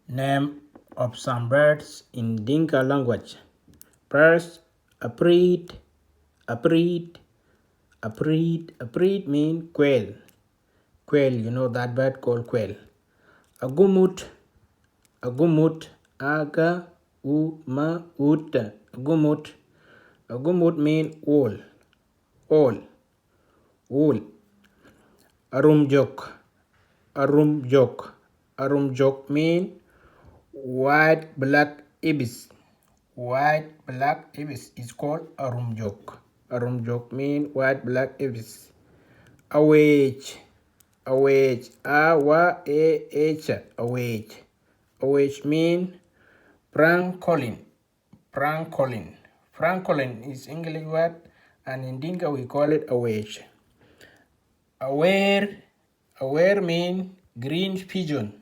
Name of some birds in Dinka language. First, aprit, aprit, aprit mean quail. Quail, you know that bird called quail. Agumut, aga, ma, ut, agumut. Agumut mean wool, wool. Arumjok, arumjok mean white black ibis. White black ibis is called arumjok. Arumjok mean white black ibis. Awage, awage mean francolin. Francolin is English word, and in Dinka we call it awage. Aware mean green pigeon.